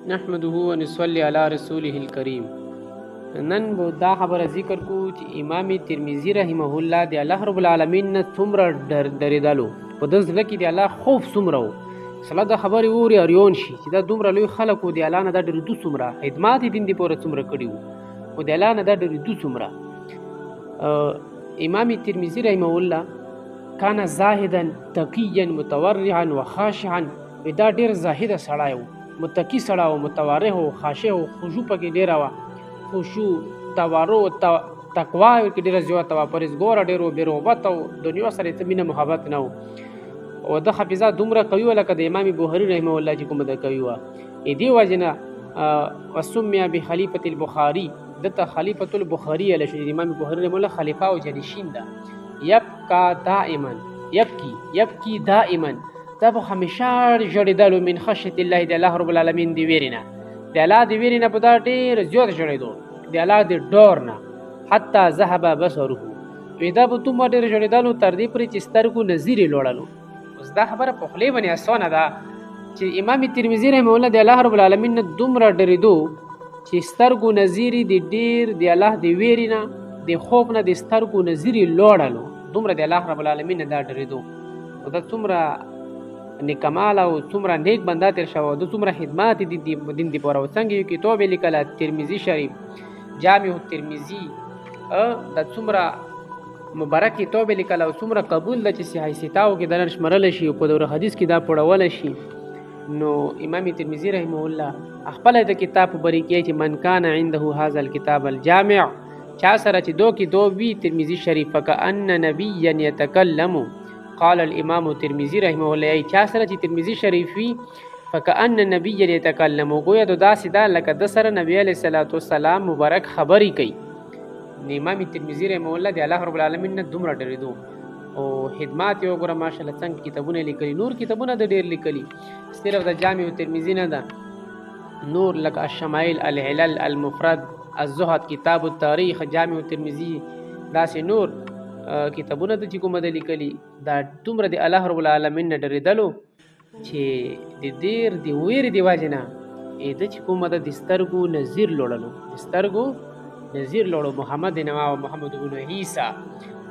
نحمده ونصلي على رسوله الكريم. نن به دا خبره ذکر کو چې امام ترمذی رحمه الله د الله رب العالمین نه څومره ډریدلو، په ده زړه کې د الله خوف څومره و. سله دا خبرې اوري اریون شي چې دا دومره لوی خلک و، د الله نه دا ډرېدو څومره، خدمات یې دین دې پورې څومره کړي وو، خو د الله نه دا ډرېدو څومره. امام ترمذی رحمه الله کان زاهدا تقیا متورعا وخاشعا، دا ډېر زاهده سړی و، متقي سړی و، متورع و، خاشع و، خشوع پکې ډېره وه، خشوع تورع تقوا کې ډېره زیاته وه، پرهېزګاره ډېر و، بېرغبته و، دنیا سره یې څه مینه محبت نه و. او ده حافظه دومره قوي وه لکه د امام بخاري رحمه الله چې کومه ده قوي وه. دې وجې نه وسمي بخلیفة البخاري، دته خلیفة البخاري ویلی شو. د امام بخاري رحمه الله خلیفه او جانشین ده. یبکی دائما، دا به همیشه ژړېدلو من خشیة الله، د الله رب العالمین د ویرې نه، د الله د ویرې نه به دا ډېر زیات ژړېدو، د الله د ډور نه. حتی ذهب بصره، وی دا به دومره ډېر ژړېدلو تر دې پورې چې سترګو نظیر یې لوړلو. اوس دا خبره په خولې باندې اسانه ده چې امام ترمذي رحمه الله د الله رب العالمین نه دومره ډرېدو چې سترګو نظیر یې د ډېر د الله د ویرې نه، د خوف نه د سترګو نظیر یې لوړلو، دومره د الله رب العالمین نه دا ډرېدو. او دا څومره نیکماله او څومره نیک بنده تېر شوی او د څومره خدمات دین دی پوره. او څنګه یو کتاب یې لیکلی ترمذي شریف، جامع الترمذي، دا څومره مبارک کتاب یې لیکلی او څومره قبول ده چې صحیح ستاو کې دنه شمرلی شي او په دوره حدیث کې دا پوړولی شي. نو امام ترمذي رحمه الله خپله د کتاب په بری کې چې من کان عنده هذا الكتاب الجامع، چا سره چې دو کې دو وي ترمذي شریف، فکأن نبیا یتکلم، قال الامام ترمذي رحمه الله، چا سره چې ترمذي شریف وي فکأن نبیا یتکلم، گویا د داسې ده لکه د سره نبی علیه الصلاة والسلام مبارک خبرې کوي. امام ترمذي رحمه الله د الله رب العالمین نه دومره ډرېدو او خدمات یې وګوره ماشاءالله څنګه کتابونه لیکلي. نور کتابونه د ډېر لیکلي، صرف د جامع ترمذي نه ده، نور لکه الشمائل، العلل، المفرد، الزهد، کتاب التاریخ، جامع ترمذي، داسې نور کتابونه د چې کومه ده لیکلي. دا دومره د الله رب العالمین نه ډرېدلو چې د ډېر د ویرې د وجې نه د چې کومه ده د سترګو نظیر لوړلو، د سترګو نظیر لوړو. محمد نما و محمد بن عیسی،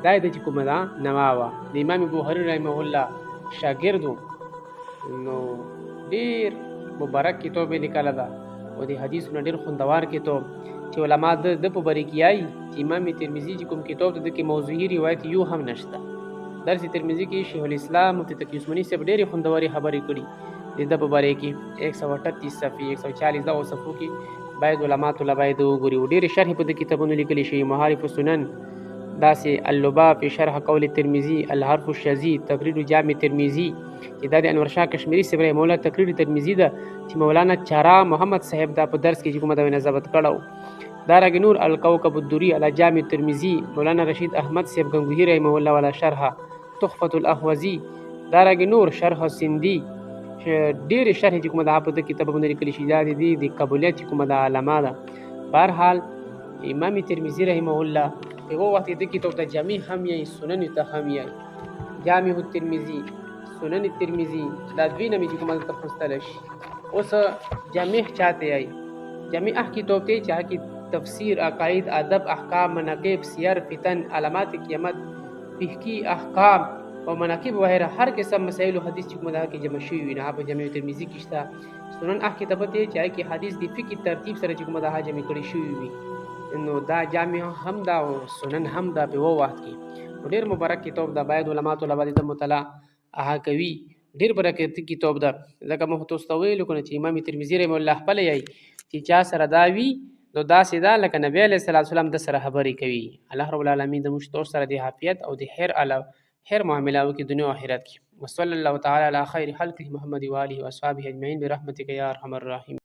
دا د چې کومه ده نما وه، د امام بخاري رحمه الله شاګرد و. نو ډېر مبارک کتاب یې لیکلی ده او د حدیثو نه ډېر خوندور کتاب چې علما د په باره کې وایي چې امام ترمذي چې کوم کتاب د ده کې موضوعي روایت یو هم نشته. درس ترمذي کې شیخ الاسلام مفتي تقي عثماني صاحب ډېرې خوندورې خبرې کړي د ده په باره کې. 138 صفحې 140 دغو صفحو کې باید علما طلبه باید وګوري. ډېرې شرحې په دې کتابونو لیکلي شوي، معارف السنن، داسې اللباب فی شرح قول ترمذي، الحرف الشذي، تقریر جامع ترمذي چې دا د انور شاه کشمیري صاحب رحمه الله تقریر ترمذي ده چې مولانا چارا محمد صاحب دا په درس کې چې کومه ده نظارت کړی. دارنګې نور الکوكب الدري علی جامع ترمذي، مولانا رشید احمد صاحب گنگوهی رحمه الله والا شرح تحفة الاحوذي، دارنګې نور شرح السندي، ډېرې شرحې چې کومه ده په دې کتابونه لیکلي شي، دا د دې د قبولیت چې کومه ده علامه ده. بهرحال امام ترمذي رحمه الله یو وخت د کتاب ته جامع هم یې، سنن ته هم یې، جامع الترمذي، سنن ترمذي، دا دوی نه مې چې کومه ده تخصیصتلی شي. اوس جامع چاته یې؟ جامع کتاب ته چې هغه کې تفسیر، عقاید، ادب، احکام، مناقب، سیر، فتن، علامات قیامت، فقهي احکام او مناقب وغیره هر قسم مسائل او حدیث چې کومه ده کې جمع شوي وي، نه په جامع ترمذي کې شته. سنن کتاب ته چې هغه کې حدیث د فقهي ترتیب سره چې کومه ده جمع کړي شوي وي. نو دا جامع هم ده او سنن هم ده په یو وخت کې. ډېر مبارک کتاب ده، باید علما طلبه د مطالعه هغه کوي. ډېر برکتي کتاب ده، ځکه موږ تاسو ته ویلو که نه چې امام ترمذي رحمه الله خپله یایي چې چا سره دا وي نو داسې ده لکه نبی علیه السلام د سره خبرې کوي. الله رب العالمین د موږ ټول سره د عافیت او د خیر معامله وکړي دنیا او آخرت کې. وصلی الله تعالی علی خیر خلقه محمد و آله و اصحابه اجمعین برحمتک یا ارحم الراحمین.